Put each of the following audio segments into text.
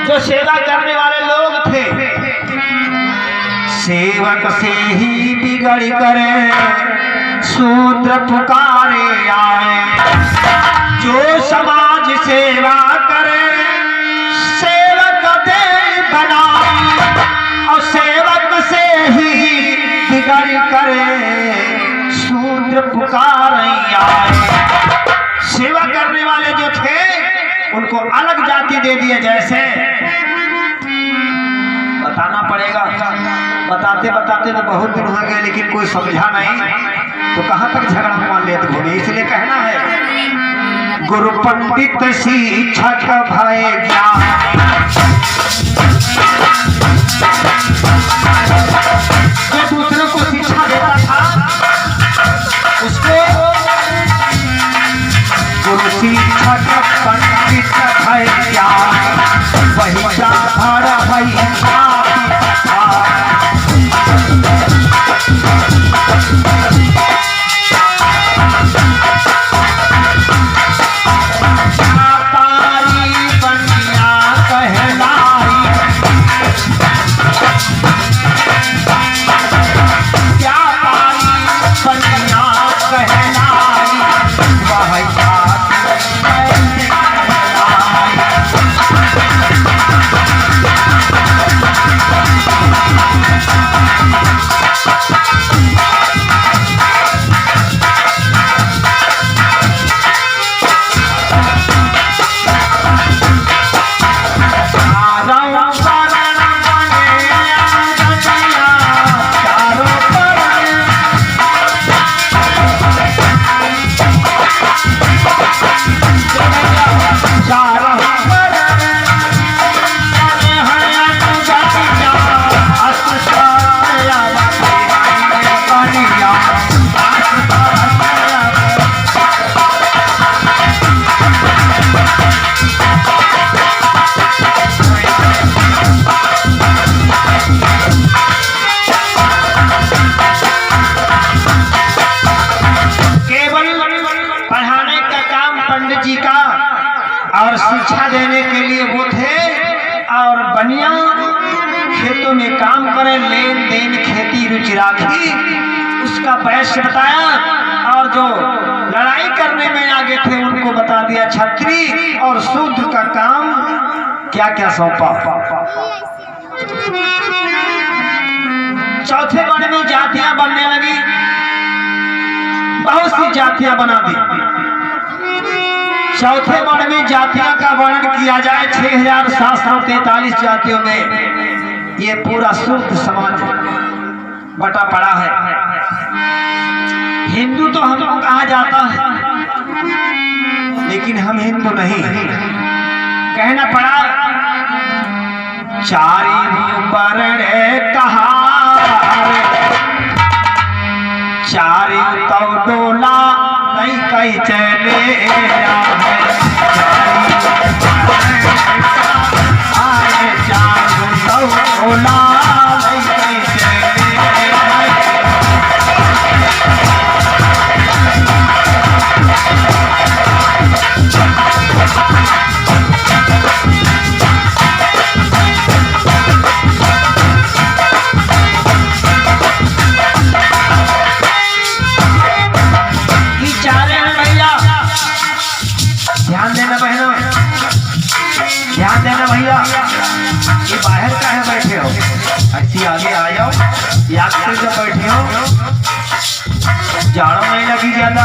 जो सेवा करने वाले लोग थे, सेवक से ही बिगड़ करे शूद्र पुकारे आए। जो समाज सेवा करे सेवक दे बनाई, और सेवक से ही बिगड़ करे शूद्र पुकारे आए। सेवा करने वाले जो थे उनको अलग जाति दे दिए। जैसे बताना पड़ेगा, बताते बताते तो बहुत दिन हो गए लेकिन कोई समझा नहीं, तो कहां तक झगड़ा मान लेते थे। इसलिए कहना है गुरु पंडित शिक्षक भय ज्ञान, जो दूसरों को शिक्षा देता था उसको गुरु शिक्षक पंडित भय ज्ञान, वही जाधर भई और शिक्षा देने के लिए वो थे। और बनिया खेतों में काम करे, लेन देन खेती रुचि राखी, उसका वैश्य बताया। और जो लड़ाई करने में आगे थे उनको बता दिया छत्री और शूद्र का काम क्या क्या सौंपा। चौथे वर्ण में जातियां बनने लगी, बहुत सी जातियां बना दी। चौथे वर्ण में जातियों का वर्णन किया जाए 6743 जातियों में ये पूरा शुद्ध समाज बटा पड़ा है। हिंदू तो हमको कहा जाता है लेकिन हम हिंदू नहीं, कहना पड़ा चारी वर्ण कहा चारी तो डोला नहीं कई चले आए चार तो डोला नहीं कई चले। ध्यान देना भैया, ये बाहर का है बैठे हो, ऐसी आगे आ जाओ। याद से जब बैठे हो जाड़ों नहीं लगी ज्यादा।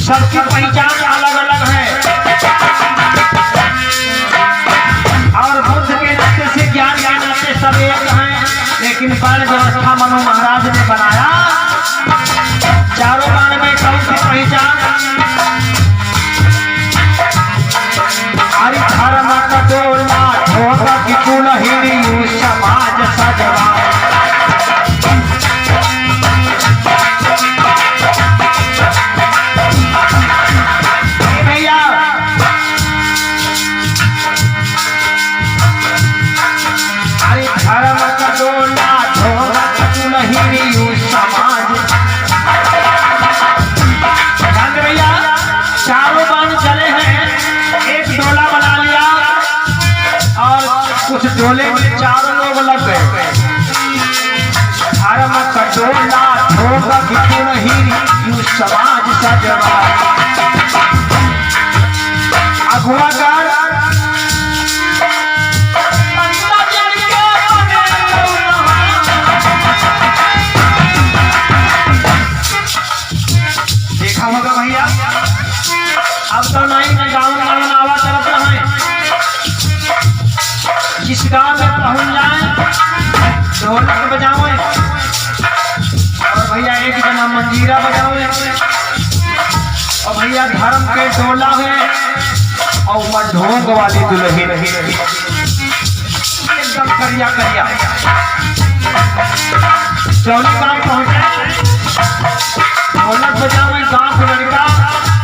सबकी पहचान अलग अलग है और बुद्ध के नाते से ज्ञान के नाते सब एक हैं, लेकिन वर्ण व्यवस्था मनु महाराज ने बनाया। चारों वर्ण में कौन सी पहचान? हरि धर्म का डोला ढोका की कुलहीन समाज सजवा। भैया हरि धर्म का डोला ढोका की कुलहीन समाज। भैया चारों वर्ण चले हैं, एक डोला बना लिया और कुछ डोले में चारों लोग लग गए। धर्म का डोला ढोका की नहीं समाज सजवा। अगुआ का देखा होगा भैया, अब तो नहीं मैं गाँव में आवा करत रहे। जिस गाँव में पहुंच जाए ढोलक बजावे और भैया एक जना मंजीरा बजावे और भैया धर्म के डोला है और ऊपर ढोंग वाली दुल्हन एकदम करिया करिया। जौनी गाँव पहुंचे ढोलक बजावे, गाँव के लड़का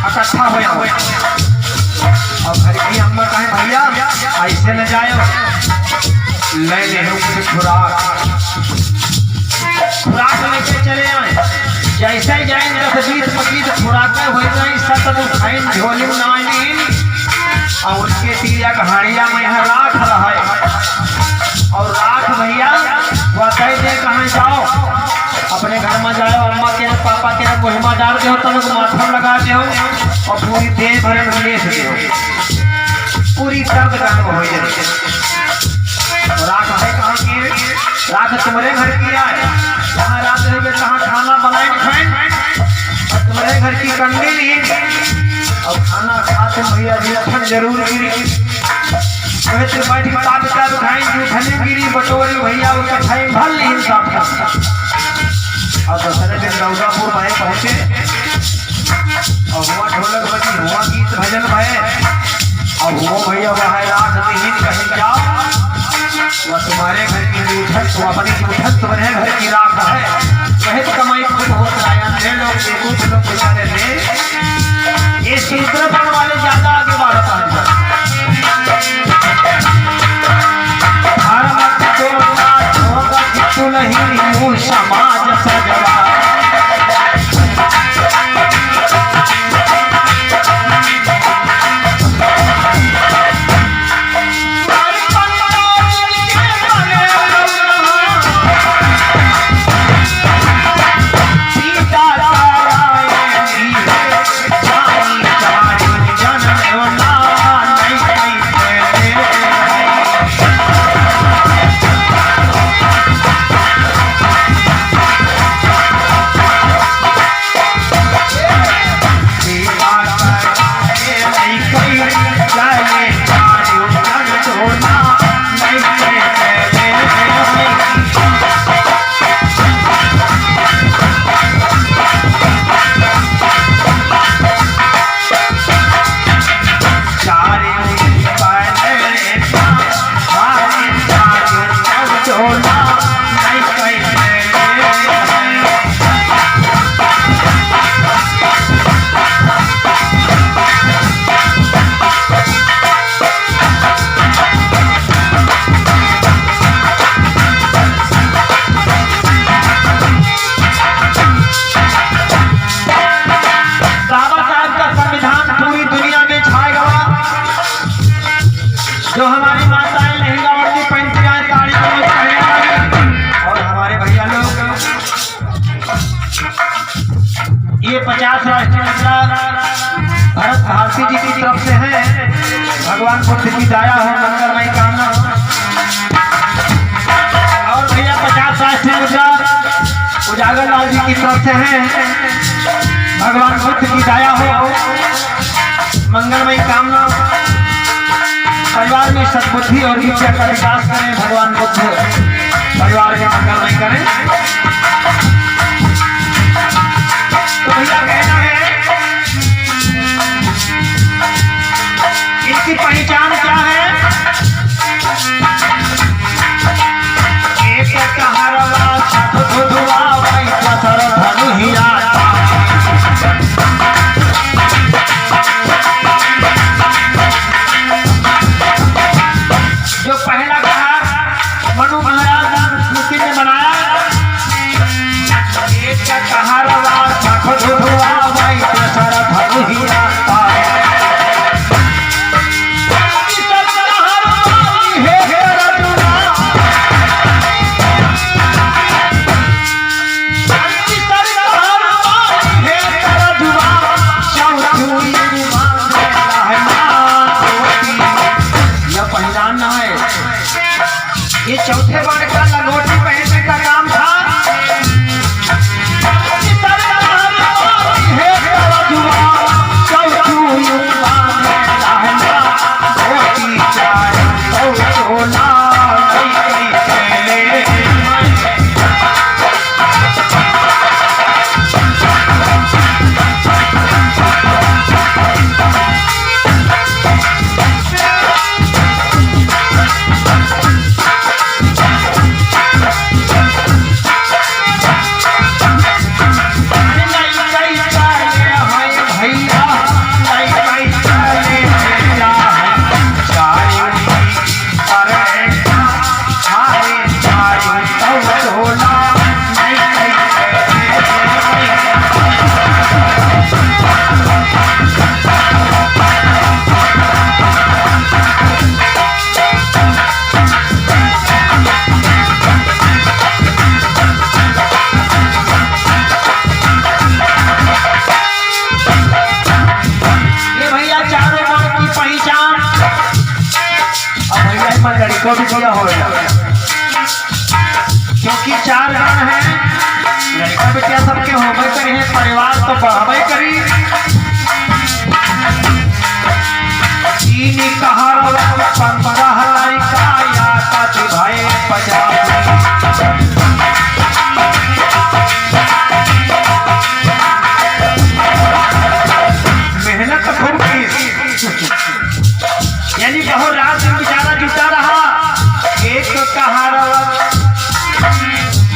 इकट्ठा हो और घर की अम्मा कहे भैया ऐसे न जाओ, ले ले कुछ खुराक लेके चले आए। जैसे ही जाएंगे 10-20-25 खुराक हो जाए सब खाइन झोली नाइन और उसके तीजा कहानिया में यहाँ राख रहा है और राख भैया वह कह दे कहाँ जाओ, अपने घर में जाओ, अम्मा के पापा के कोहिमा डाल दे हो, तब माथा लगा दे हो और पूरी देह भर में ले दे हो, पूरी दर्द गर्म हो जाती है। राख है कहाँ की? राख तुम्हारे घर की है, कहाँ रात रहेंगे, कहाँ खाना बनाए खाए और तुम्हारे घर की कंडी नहीं और खाना खाते भैया भी जरूर गिरी बैठ खाई जूठने गिरी बटोरी भैया उसका खाई भल नहीं साफ और दूसरे दिन रौदापुर भाई पहुंचे और हुआ ढोलक बजी, हुआ गीत भजन भय और वो भैया वह रात नहीं कहीं जाओ, वह तुम्हारे घर की जूठक, वो अपनी जूठक तुम्हारे घर की राख है, वही कमाई खुद हो आया लोग देखो लोग बेचारे ले ये सूत्रपण वाले ज्यादा आगे बढ़ता है। नहीं समाज सजवा। जो हमारी माताएं लहंगा वर्दी पहनती हैं, साड़ी और हमारे भैया लोग ये 50 राष्ट्रीय मुद्रा भरत भारती जी की तरफ से है। भगवान बुद्ध की दया हो, मंगलमय कामना हो। और भैया 50 राष्ट्रीय मुद्रा उजागर लाल जी की तरफ से है। भगवान बुद्ध की दया हो, मंगलमय कामना, परिवार में सद्बुद्धि और विद्या का विकास करें। भगवान बुद्ध परिवार में मंगलमय करें। तो भैया कहना है इनकी पहचान क्या है? एक कहारवा धुधुआ सर धनु हिया, जो पहला कहार मनु महाराज स्मृति में बनाया, एक कहारवा धुधुआ सर धनु हिया, ये चौथे बार का लंगोटी पहनने का काम था। लड़कों भी किया होगा, क्योंकि 4 गण हैं, लड़का बेटिया सबके होबे करी, परिवार तो बढ़ावे करी। तीन कहारवा 15 लड़का या कति भाई 50, मेहनत खूब की, यानी बहुत रात दिन बेचारा जुटा रहा। एक कहारवा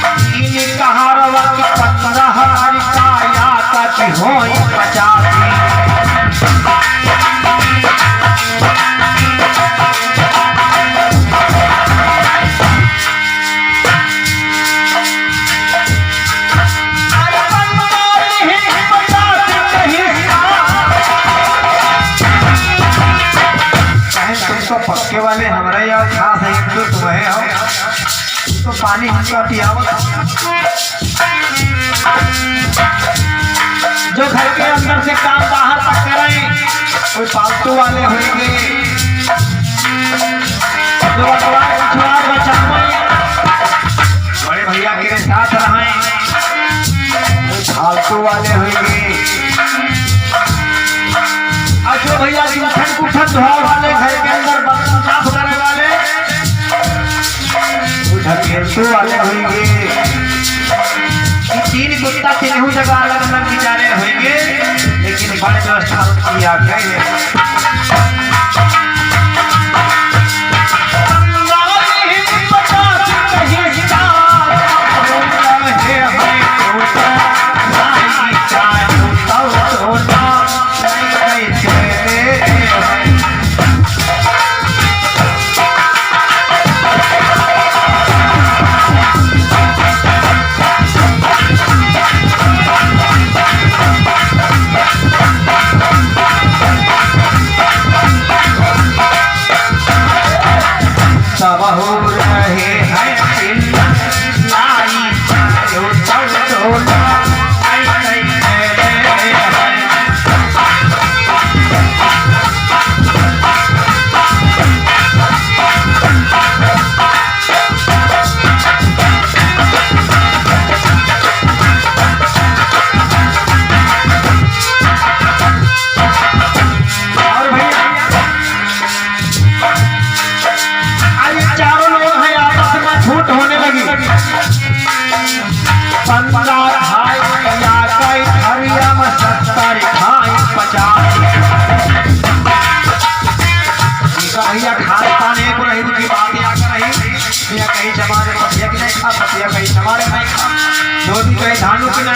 3 कहारवा 15 लड़का या कति होई 50। तो पक्के वाले हमारे यहाँ खास है, तो तुम्हें हो तो पानी हमका पियावत। जो घर के अंदर से काम बाहर तक करें, कोई पालतू वाले होंगे, जो अखबार पिछवाड़ बचावे, बड़े भैया के साथ रहें, कोई फालतू वाले होंगे, और जो भैया उठन कुठन धोआ वाले, घर के अंदर बर्तन साफ करने वाले, ढकेलतू वाले होंगे। 3 कुत्ता 3 जगह अलग अलग बिचारे होंगे, लेकिन बड़े व्यवस्था किया गए।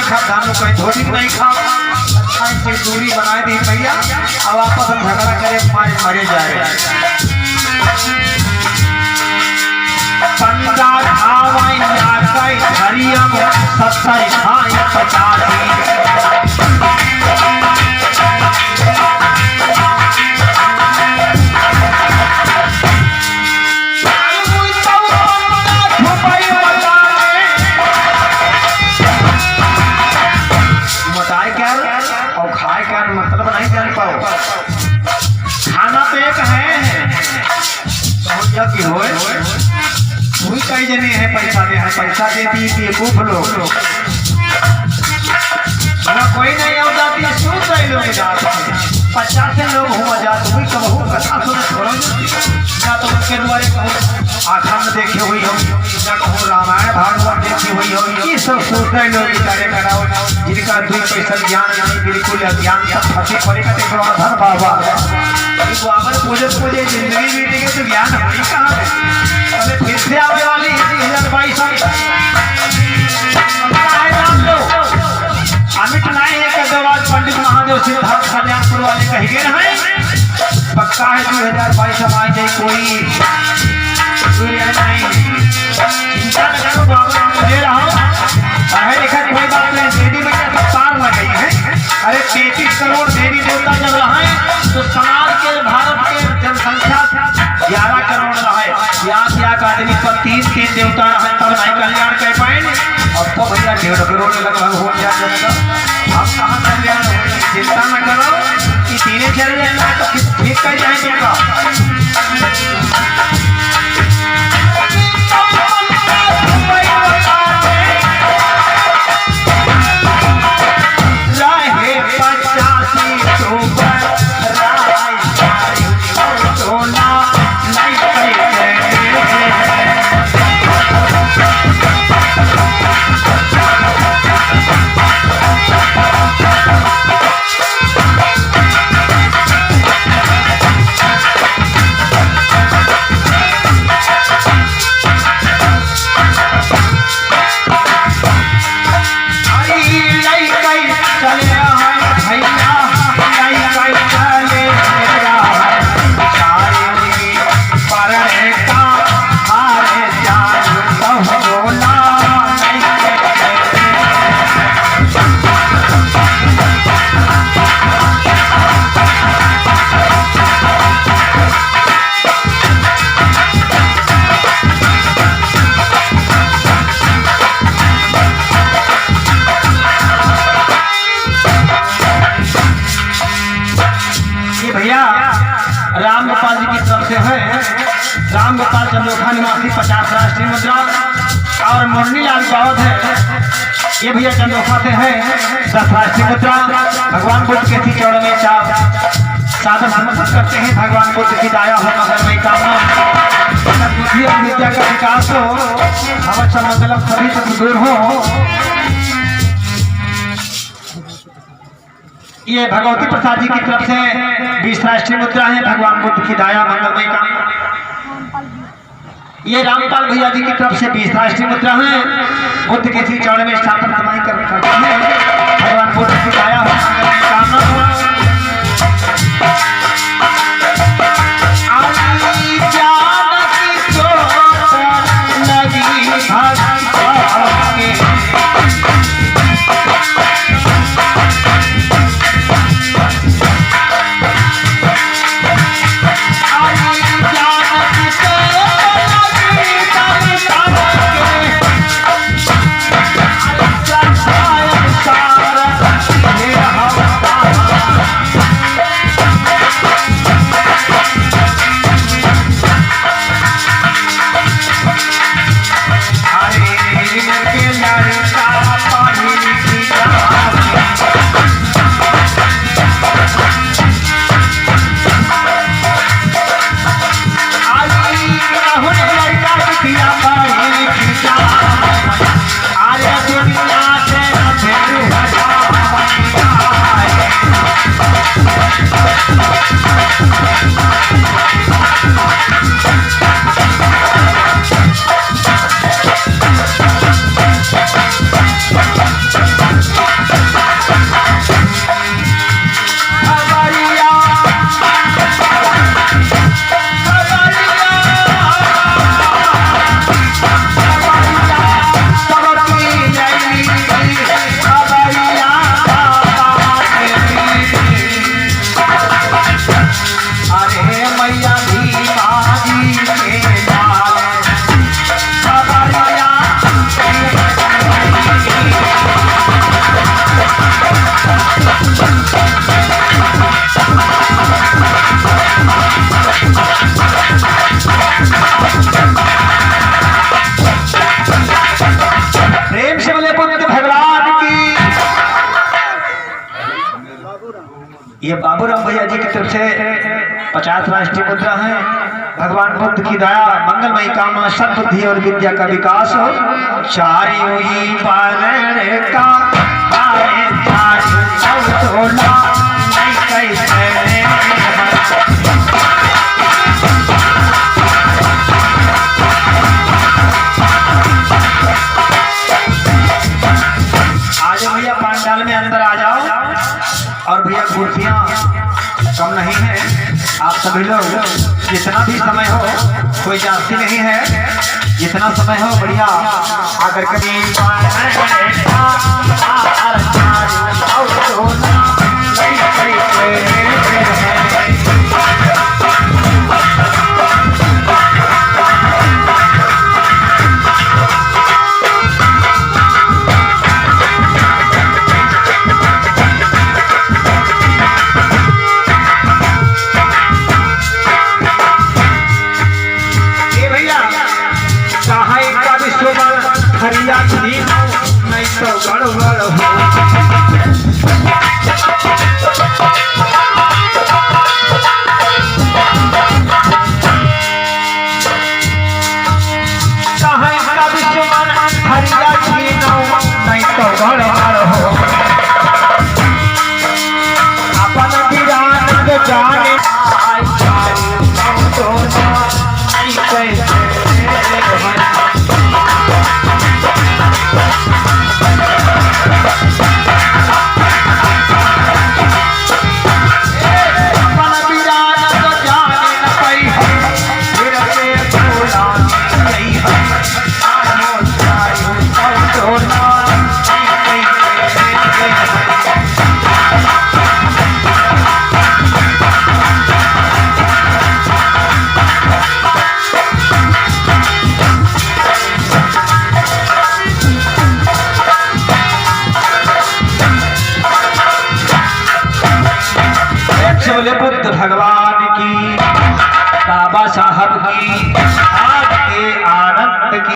खा धान कोई धोरी नहीं खा कोई दूरी बनाए दी भैया अब आपस में झगड़ा करे मरे जा रहे पंजा खावाई नाकाई हरियम 70 खाई 85 मतलब नहीं जान पाओ खाना तो एक है की होए वही कई जने हैं पैसा दे दी खूब लोग कोई नहीं हो जाती सुन रहे लोग जाते 50 लोग हुआ जाते हुई कबहू कथा सुने छोड़ो ना तो उनके द्वारे आखा में देखे हुई हो ना कहूँ रामायण भागवत देखे हुई हो ये सब सोच रहे लोग बेचारे कराओ जिनका 2 पैसा ज्ञान नहीं बिल्कुल अज्ञान सब फंसी पड़ेगा देखो धन बाबा बाबर पूजे जिंदगी बीतेगी तो ज्ञान होगी कहाँ है अरे फिर से आने वाली 2022 अमिट नहीं है कि आज पंडित महादेव सिद्धार्थ कल्याणपुर वाले कहेंगे नहीं पक्का है 2022 हम आए जाए कोई नहीं चिंता न करो बाबा दे रहा हूँ पढ़ाई लिखाई कोई बात नहीं देवी मैया की पार लग गई है अरे 33 करोड़ देवी देवता जब रहे तो समाज के भारत के जनसंख्या 11 करोड़ रहे यहाँ आदमी पर 3 देवता रहे तब नहीं कल्याण कर पाए अब तो भैया 1.5 करोड़ लगभग हो जाएगा अब कहाँ कल्याण हो चिंता न करो कि 3 चले जाएगा तो ठीक कर जाएगा राम गोपाल जी की तरफ से है राम गोपाल चंदोखा निवासी 50 राष्ट्रीय मुद्रा और मुरलीलाल बौद्ध है ये भैया चंदोखा से है 10 राष्ट्रीय मुद्रा भगवान बुद्ध के चौड़ में साधन समर्थन करते हैं भगवान बुद्ध की दाया हो मगर में कामना बुद्धि और विद्या का विकास हो अवश्य मंगलम सभी तक दूर हो ये भगवती प्रसाद जी की तरफ से 20 राष्ट्रीय मुद्रा है भगवान बुद्ध की दाया मंगलमय का ये रामपाल भैया जी की तरफ से 20 राष्ट्रीय मुद्रा है बुद्ध के श्री चौड़ में स्थापना करते हैं भगवान बुद्ध की दाया मंगलमय कामना Yeah. ये बाबूराम भैया जी की तरफ से 50 राष्ट्रीय मुद्रा है। भगवान बुद्ध की दया, मंगलमयी कामना, सद्बुद्धि और विद्या का विकास हो। चारियों ही वर्ण का आए चारों तोला नहीं कैसे भैया पंडाल में अंदर आ जाओ। और भैया कुर्सियाँ कम नहीं है, आप सभी लोग जितना भी समय हो, कोई जाती नहीं है, जितना समय हो बढ़िया आकर कभी हरिया नहीं तो गड़बड़ हो। हरिया नहीं तो गड़बड़ हो। अपन वीरान जाने तो नहीं कैसे बुद्ध भगवान की, बाबा साहब की, आज के आनंद की।